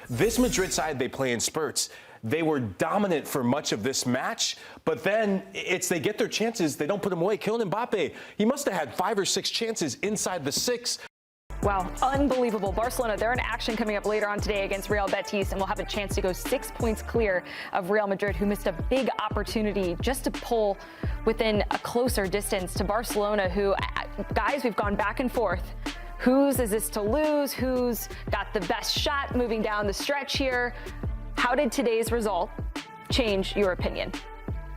This Madrid side, they play in spurts. They were dominant for much of this match, but then they get their chances, they don't put them away. Kylian Mbappe, he must have had 5 or 6 chances inside the 6. Wow, unbelievable. Barcelona, they're in action coming up later on today against Real Betis, and will have a chance to go 6 points clear of Real Madrid, who missed a big opportunity just to pull within a closer distance to Barcelona, who, guys, we've gone back and forth. Whose is this to lose? Who's got the best shot moving down the stretch here? How did today's result change your opinion?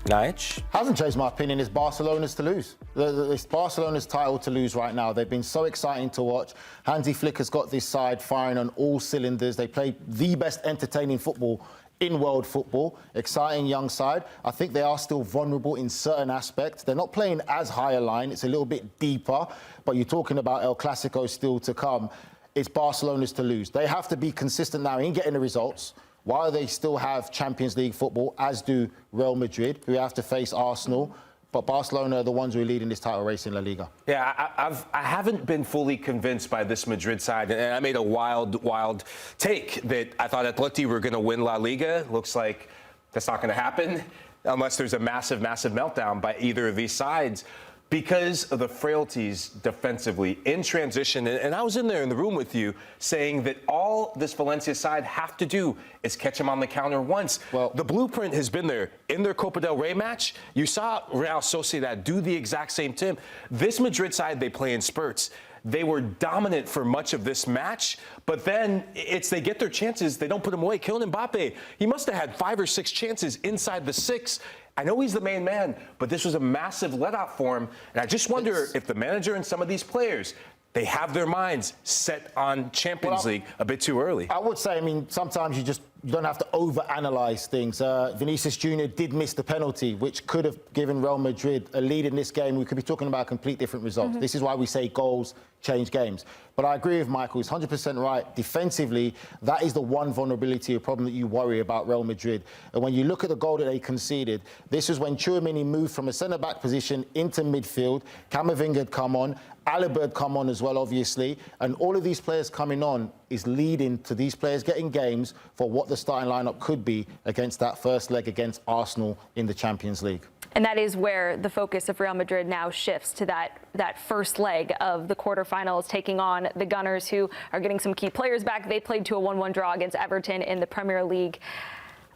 Nigel? Hasn't changed my opinion. It's Barcelona's to lose. It's Barcelona's title to lose right now. They've been so exciting to watch. Hansi Flick has got this side firing on all cylinders. They play the best entertaining football in world football. Exciting young side. I think they are still vulnerable in certain aspects. They're not playing as high a line. It's a little bit deeper. But you're talking about El Clasico still to come. It's Barcelona's to lose. They have to be consistent now in getting the results, while they still have Champions League football, as do Real Madrid, who have to face Arsenal. But Barcelona are the ones who are leading this title race in La Liga. Yeah, I haven't been fully convinced by this Madrid side, and I made a wild take that I thought Atleti were going to win La Liga. Looks like that's not going to happen unless there's a massive meltdown by either of these sides, because of the frailties defensively in transition. And I was in there in the room with you saying that all this Valencia side have to do is catch them on the counter once. Well, the blueprint has been there. In their Copa del Rey match, you saw Real Sociedad do the exact same thing. This Madrid side, they play in spurts. They were dominant for much of this match, but then they get their chances, they don't put them away. Kylian Mbappe, he must have had 5 or 6 chances inside the 6. I know he's the main man, but this was a massive let-off for him. And I just wonder if the manager and some of these players, they have their minds set on Champions League a bit too early. I would say, I mean, sometimes you don't have to overanalyze things. Vinicius Jr. did miss the penalty, which could have given Real Madrid a lead in this game. We could be talking about a complete different result. This is why we say goals change games. But I agree with Michael. He's 100% right. Defensively, that is the one vulnerability or problem that you worry about Real Madrid. And when you look at the goal that they conceded, this is when Tchouaméni moved from a centre-back position into midfield. Camavinga had come on. Alaba had come on as well, obviously. And all of these players coming on is leading to these players getting games for what the starting lineup could be against that first leg against Arsenal in the Champions League. And that is where the focus of Real Madrid now shifts to that first leg of the quarterfinals, taking on the Gunners, who are getting some key players back. They played to a 1-1 draw against Everton in the Premier League.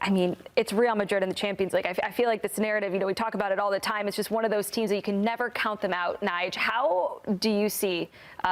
I mean, it's Real Madrid in the Champions League. I feel like this narrative, we talk about it all the time. It's just one of those teams that you can never count them out. Nigel, how do you see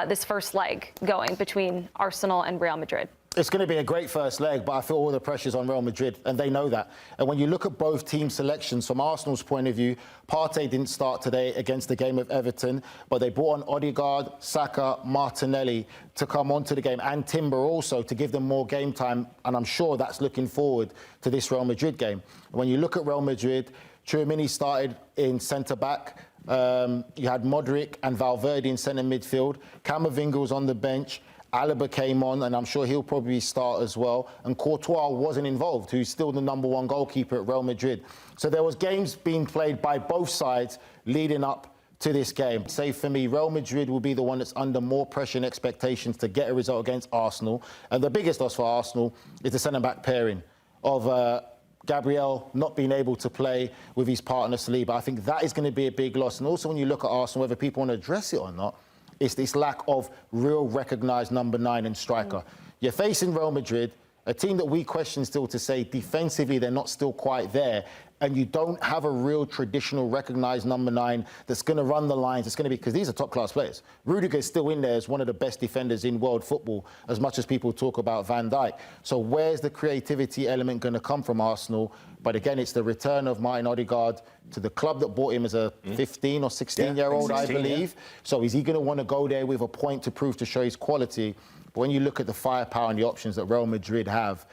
this first leg going between Arsenal and Real Madrid? It's going to be a great first leg, but I feel all the pressure's on Real Madrid, and they know that. And when you look at both team selections, from Arsenal's point of view, Partey didn't start today against the game of Everton, but they brought on Odegaard, Saka, Martinelli to come onto the game, and Timber also, to give them more game time, and I'm sure that's looking forward to this Real Madrid game. When you look at Real Madrid, Tchouaméni started in centre-back. You had Modric and Valverde in centre midfield. Camavinga was on the bench. Alaba came on, and I'm sure he'll probably start as well. And Courtois wasn't involved, who's still the #1 goalkeeper at Real Madrid. So there was games being played by both sides leading up to this game. Say for me, Real Madrid will be the one that's under more pressure and expectations to get a result against Arsenal. And the biggest loss for Arsenal is the centre-back pairing of Gabriel not being able to play with his partner Saliba. I think that is going to be a big loss. And also when you look at Arsenal, whether people want to address it or not, it's this lack of real recognised #9 and striker. You're facing Real Madrid, a team that we question still to say defensively they're not still quite there, and you don't have a real traditional recognised #9 that's going to run the lines. It's going to be, because these are top-class players. Rudiger's still in there as one of the best defenders in world football, as much as people talk about Van Dijk. So where's the creativity element going to come from Arsenal? But again, it's the return of Martin Odegaard to the club that bought him as a 15 or 16-year-old, I believe. Yeah. So is he going to want to go there with a point to prove to show his quality? But when you look at the firepower and the options that Real Madrid have,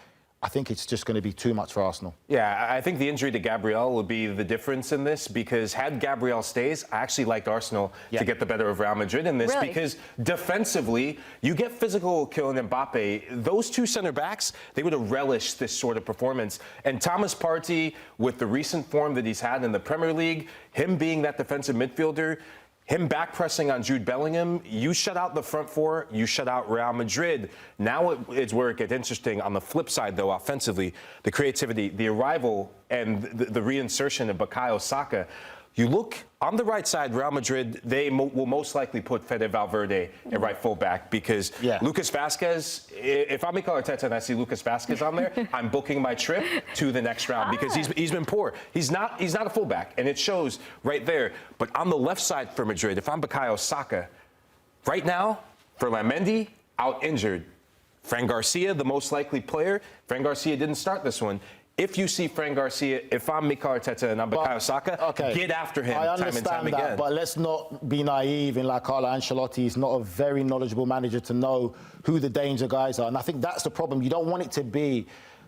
I think it's just going to be too much for Arsenal. Yeah, I think the injury to Gabriel will be the difference in this, because had Gabriel stays, I actually liked Arsenal to get the better of Real Madrid in this, because defensively, you get physical Kylian Mbappe. Those two center-backs, they would have relished this sort of performance. And Thomas Partey, with the recent form that he's had in the Premier League, him being that defensive midfielder, him back pressing on Jude Bellingham, you shut out the front four, you shut out Real Madrid. Now it's where it gets interesting. On the flip side, though, offensively, the creativity, the arrival, and the reinsertion of Bukayo Saka. You look on the right side, Real Madrid, they will most likely put Fede Valverde at right fullback because Lucas Vazquez, if I'm Mikel Arteta and I see Lucas Vazquez on there, I'm booking my trip to the next round because he's been poor. He's not a fullback, and it shows right there. But on the left side for Madrid, if I'm Bukayo Saka, right now, for Mendy, out injured. Fran Garcia, the most likely player. Fran Garcia didn't start this one. If you see Fran Garcia, if I'm Mikel Arteta and I'm Bukayo Saka, get after him time and time again. But let's not be naive in like Carlo Ancelotti is not a very knowledgeable manager to know who the danger guys are. And I think that's the problem. You don't want it to be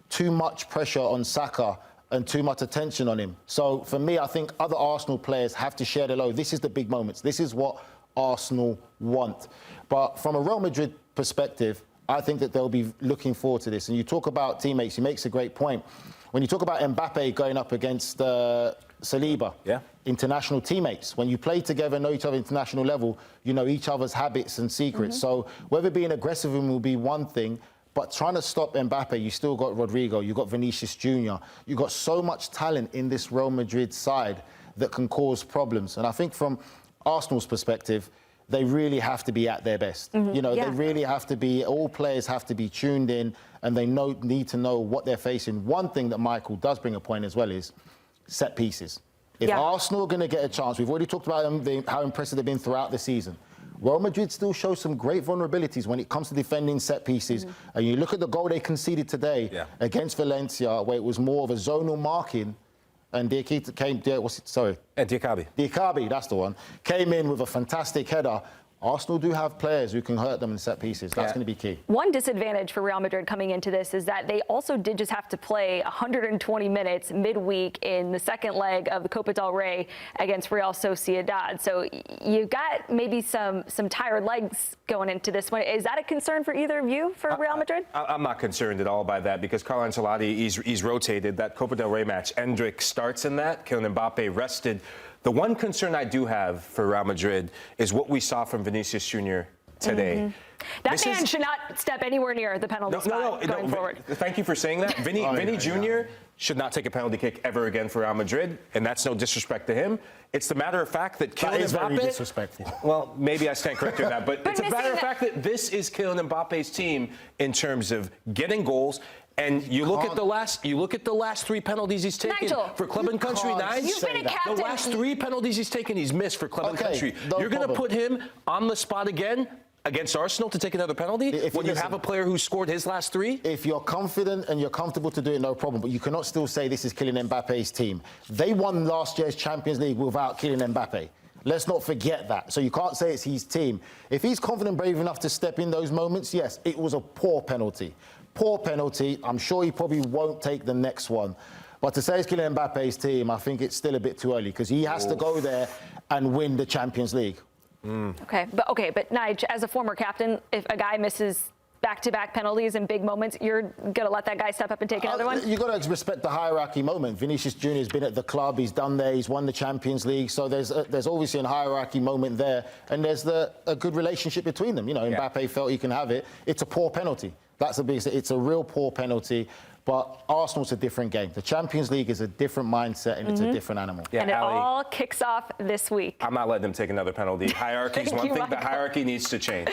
too much pressure on Saka and too much attention on him. So for me, I think other Arsenal players have to share the load. This is the big moments. This is what Arsenal want. But from a Real Madrid perspective, I think that they'll be looking forward to this. And you talk about teammates, he makes a great point. When you talk about Mbappe going up against Saliba, international teammates, when you play together, know each other at international level, you know each other's habits and secrets. So whether being aggressive will be one thing, but trying to stop Mbappe, you still got Rodrigo, you got Vinicius Jr., you got so much talent in this Real Madrid side that can cause problems. And I think from Arsenal's perspective, they really have to be at their best. You know, they really have to be, all players have to be tuned in and they need to know what they're facing. One thing that Michael does bring a point as well is set pieces. If Arsenal are going to get a chance, we've already talked about them, how impressive they've been throughout the season. Real Madrid still shows some great vulnerabilities when it comes to defending set pieces. And you look at the goal they conceded today against Valencia, where it was more of a zonal marking. And Diakite came, Diakabi, that's the one, came in with a fantastic header. Arsenal do have players who can hurt them in set pieces. That's going to be key. One disadvantage for Real Madrid coming into this is that they also did just have to play 120 minutes midweek in the second leg of the Copa del Rey against Real Sociedad. So you've got maybe some tired legs going into this one. Is that a concern for either of you for Real Madrid? I'm not concerned at all by that because Carlo Ancelotti, he's rotated. That Copa del Rey match, Endrick starts in that. Kylian Mbappe rested. The one concern I do have for Real Madrid is what we saw from Vinicius Jr. today. That man should not step anywhere near the penalty spot going forward. Thank you for saying that. Vinny Jr. should not take a penalty kick ever again for Real Madrid, and that's no disrespect to him. It's the matter of fact that Kylian Mbappe... is very disrespectful. Well, maybe I stand corrected on that, but it's a matter of fact that this is Kylian Mbappe's team in terms of getting goals. And you look at the last three penalties he's taken for club and country. You've been a captain. The last three penalties he's taken, he's missed for club and country. You're going to put him on the spot again against Arsenal to take another penalty when you have a player who scored his last three? If you're confident and you're comfortable to do it, no problem. But you cannot still say this is Kylian Mbappe's team. They won last year's Champions League without Kylian Mbappe. Let's not forget that. So you can't say it's his team. If he's confident, brave enough to step in those moments, yes, it was a poor penalty. Poor penalty. I'm sure he probably won't take the next one. But to say it's Kylian Mbappe's team, I think it's still a bit too early because he has to go there and win the Champions League. Okay, but Nigel, as a former captain, if a guy misses back-to-back penalties in big moments, you're going to let that guy step up and take another one? You've got to respect the hierarchy moment. Vinicius Jr. has been at the club, he's done there, he's won the Champions League, so there's obviously a hierarchy moment there, and there's a good relationship between them. You know, Mbappe felt he can have it. It's a poor penalty. That's the biggest. It's a real poor penalty. But Arsenal's a different game. The Champions League is a different mindset and it's a different animal. Yeah, and it all kicks off this week. I'm not letting them take another penalty. Hierarchy is one thing. The hierarchy needs to change.